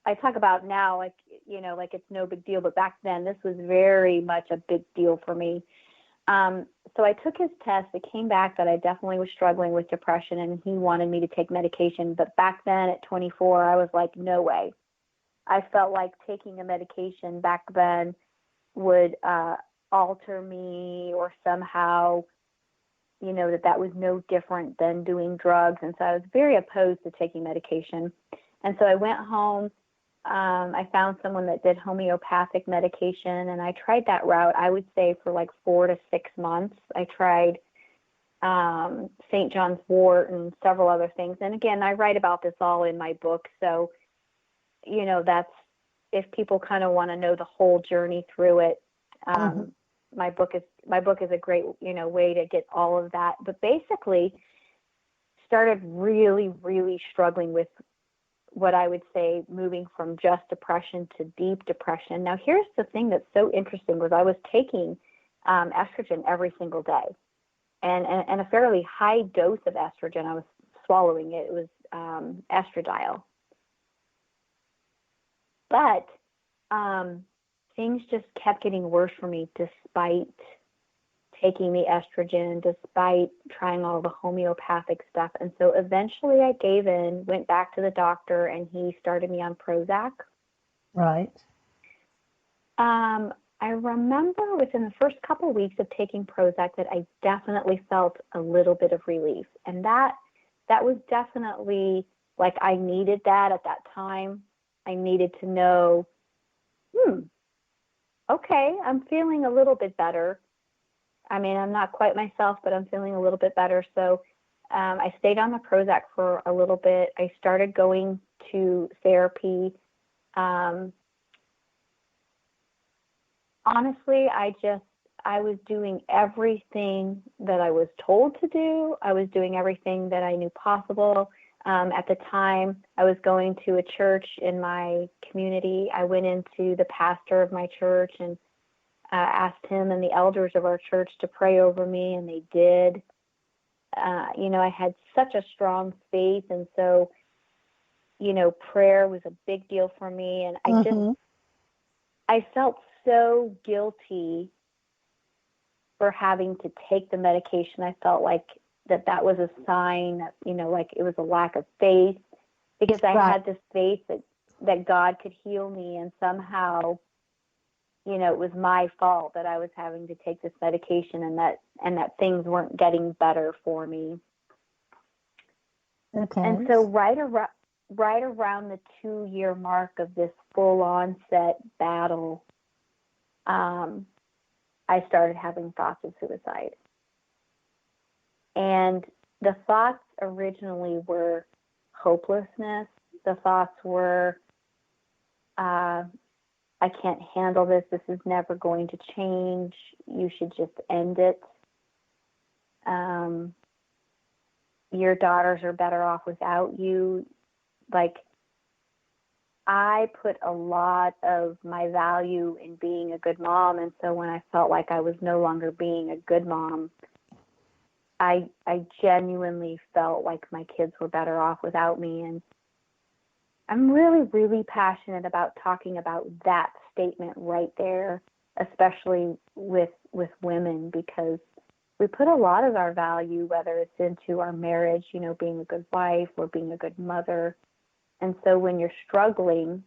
I talk about now, like, like it's no big deal, but back then this was very much a big deal for me. So I took his test. It came back that I definitely was struggling with depression, and he wanted me to take medication. But back then at 24, I was like, no way. I felt like taking a medication back then would alter me, or somehow, that was no different than doing drugs. And so I was very opposed to taking medication. And so I went home. I found someone that did homeopathic medication, and I tried that route, I would say, for like 4 to 6 months. I tried St. John's wort and several other things. And again, I write about this all in my book. So, that's, if people kind of want to know the whole journey through it, my book is a great, way to get all of that. But basically started really, really struggling with what I would say moving from just depression to deep depression. Now, here's the thing that's so interesting was I was taking estrogen every single day, and a fairly high dose of estrogen. I was swallowing it. It was estradiol. But things just kept getting worse for me despite taking the estrogen, despite trying all the homeopathic stuff. And so eventually I gave in, went back to the doctor, and he started me on Prozac. Right. I remember within the first couple of weeks of taking Prozac that I definitely felt a little bit of relief. And that was definitely, like, I needed that at that time. I needed to know, okay, I'm feeling a little bit better. I mean, I'm not quite myself, but I'm feeling a little bit better. So I stayed on the Prozac for a little bit. I started going to therapy. Honestly, I was doing everything that I was told to do. I was doing everything that I knew possible. At the time, I was going to a church in my community. I went into the pastor of my church and asked him and the elders of our church to pray over me, and they did. I had such a strong faith, and so, prayer was a big deal for me. And I felt so guilty for having to take the medication. I felt like that was a sign that, like it was a lack of faith, because I had this faith that God could heal me, and somehow, it was my fault that I was having to take this medication, and that things weren't getting better for me. Okay. And so right around the 2-year mark of this full onset battle, I started having thoughts of suicide. And the thoughts originally were hopelessness. The thoughts were, I can't handle this. This is never going to change. You should just end it. Your daughters are better off without you. Like, I put a lot of my value in being a good mom. And so when I felt like I was no longer being a good mom, I genuinely felt like my kids were better off without me. And I'm really, really passionate about talking about that statement right there, especially with women, because we put a lot of our value, whether it's into our marriage, being a good wife or being a good mother. And so when you're struggling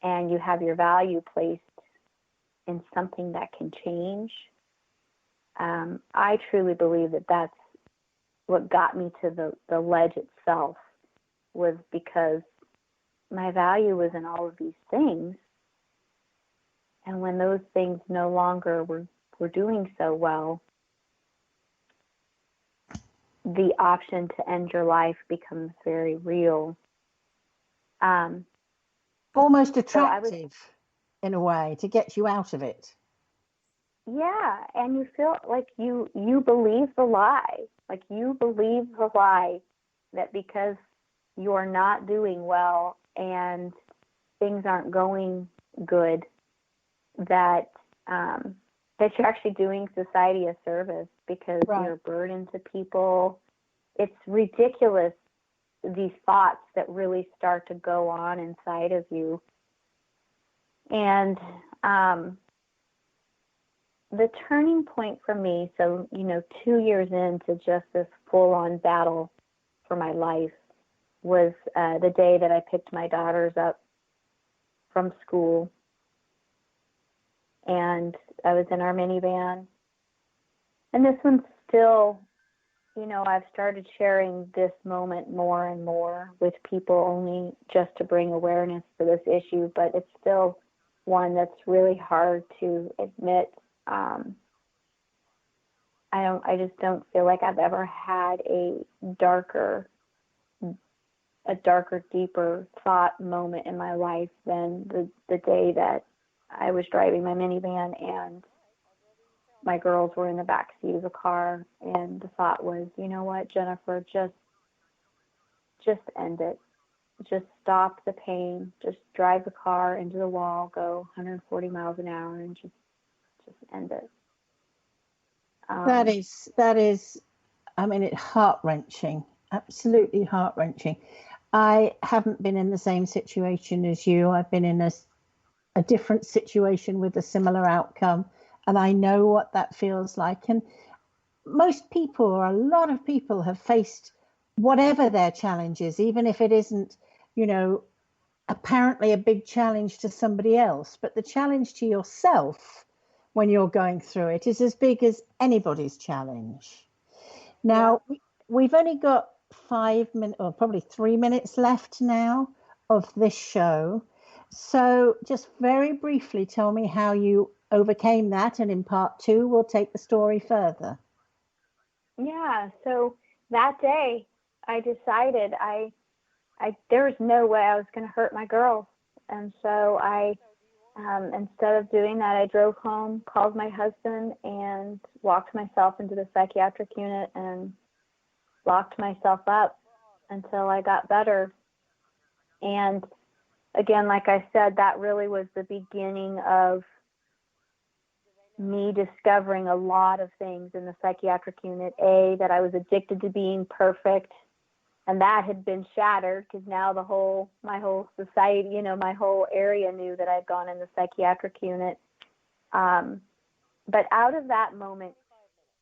and you have your value placed in something that can change, I truly believe that that's what got me to the ledge itself, was because my value was in all of these things. And when those things no longer were doing so well, the option to end your life becomes very real. Almost attractive in a way to get you out of it. Yeah, and you feel like you believe the lie. Like, you believe the lie that because you're not doing well and things aren't going good, that you're actually doing society a service, because you're a burden to people. It's ridiculous these thoughts that really start to go on inside of you. And the turning point for me, so, 2 years into just this full-on battle for my life, was the day that I picked my daughters up from school. And I was in our minivan. And this one's still, I've started sharing this moment more and more with people, only just to bring awareness to this issue, but it's still one that's really hard to admit. I just don't feel like I've ever had a darker, deeper thought moment in my life than the day that I was driving my minivan and my girls were in the back seat of the car, and the thought was, you know what, Jennifer, just end it. Just stop the pain. Just drive the car into the wall, go 140 miles an hour, and just end it. That is, I mean, it's heart-wrenching, absolutely heart-wrenching. I haven't been in the same situation as you. I've been in a different situation with a similar outcome, and I know what that feels like. And most people, or a lot of people, have faced whatever their challenge is, even if it isn't, apparently a big challenge to somebody else, but the challenge to yourself when you're going through it is as big as anybody's challenge. Now, we've only got 5 minutes, or probably 3 minutes left now of this show. So just very briefly tell me how you overcame that, and in part 2, we'll take the story further. Yeah, so that day I decided there was no way I was going to hurt my girls. And so I, instead of doing that, I drove home, called my husband, and walked myself into the psychiatric unit and locked myself up until I got better. And again, like I said, that really was the beginning of me discovering a lot of things in the psychiatric unit. That I was addicted to being perfect, and that had been shattered because now my whole society, my whole area knew that I'd gone in the psychiatric unit. But out of that moment,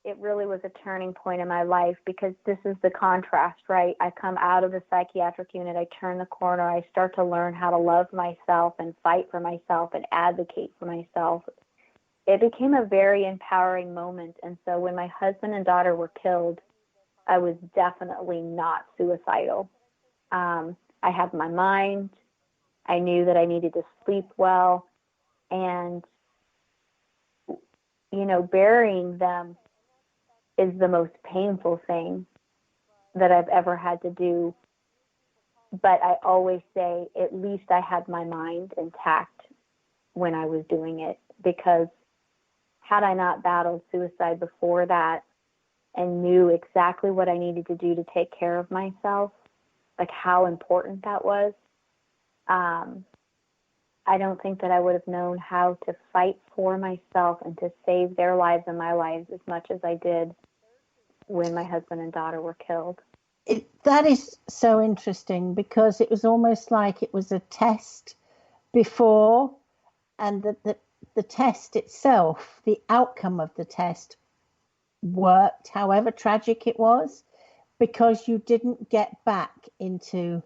it really was a turning point in my life, because this is the contrast, right? I come out of the psychiatric unit, I turn the corner, I start to learn how to love myself and fight for myself and advocate for myself. It became a very empowering moment. And so when my husband and daughter were killed, I was definitely not suicidal. I had my mind. I knew that I needed to sleep well. And, burying them is the most painful thing that I've ever had to do. But I always say, at least I had my mind intact when I was doing it, because had I not battled suicide before that and knew exactly what I needed to do to take care of myself, like how important that was, I don't think that I would have known how to fight for myself and to save their lives and my lives as much as I did when my husband and daughter were killed. That is so interesting, because it was almost like it was a test before, and the test itself, the outcome of the test worked, however tragic it was, because you didn't get back into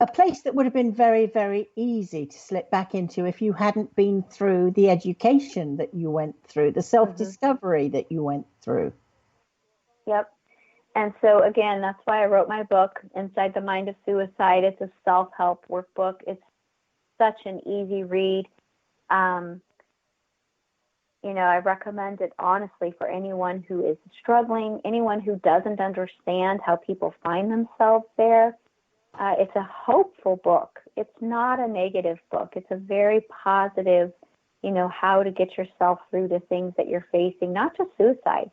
a place that would have been very, very easy to slip back into if you hadn't been through the education that you went through, the self-discovery that you went through. Yep. And so, again, that's why I wrote my book, Inside the Mind of Suicide. It's a self-help workbook. It's such an easy read. I recommend it honestly for anyone who is struggling, anyone who doesn't understand how people find themselves there. It's a hopeful book. It's not a negative book. It's a very positive, how to get yourself through the things that you're facing, not just suicide,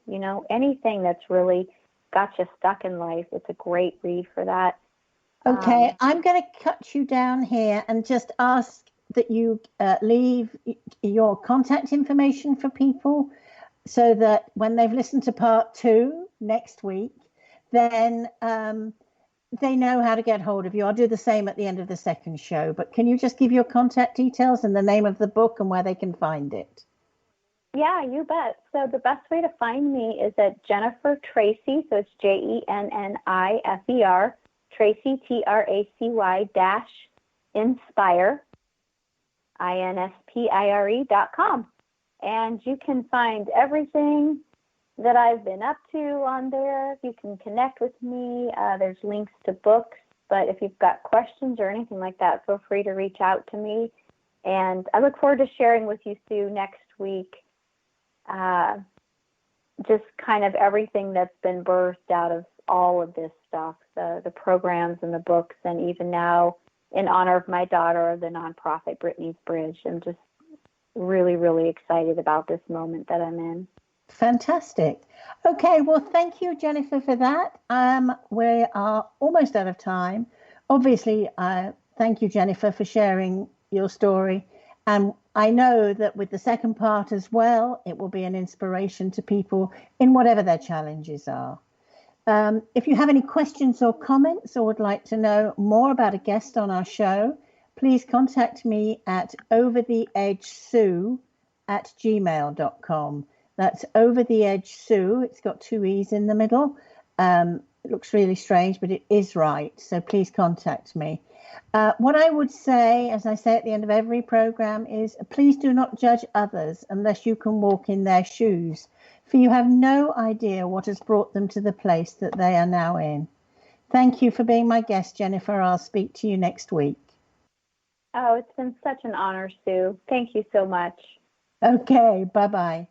anything that's really got you stuck in life. It's a great read for that. Okay, I'm going to cut you down here and just ask that you leave your contact information for people, so that when they've listened to part 2 next week, then they know how to get hold of you. I'll do the same at the end of the second show. But can you just give your contact details and the name of the book and where they can find it? Yeah, you bet. So the best way to find me is at Jennifer Tracy. So it's JENNIFER, Tracy, TRACY dash inspire, INSPIRE.com. And you can find everything that I've been up to on there. You can connect with me. There's links to books. But if you've got questions or anything like that, feel free to reach out to me. And I look forward to sharing with you, Sue, next week. Just kind of everything that's been birthed out of all of this stuff, the programs and the books, and even now in honor of my daughter, the nonprofit Brittany's Bridge. I'm just really, really excited about this moment that I'm in. Fantastic. Okay, well, thank you, Jennifer, for that. We are almost out of time. Obviously, thank you, Jennifer, for sharing your story. And I know that with the second part as well, it will be an inspiration to people in whatever their challenges are. If you have any questions or comments or would like to know more about a guest on our show, please contact me at overtheedgesue@gmail.com. That's overtheedgesue. It's got 2 E's in the middle. It looks really strange, but it is right. So please contact me. What I would say, as I say at the end of every program, is please do not judge others unless you can walk in their shoes, for you have no idea what has brought them to the place that they are now in. Thank you for being my guest, Jennifer. I'll speak to you next week. Oh, it's been such an honor, Sue. Thank you so much. Okay, bye-bye.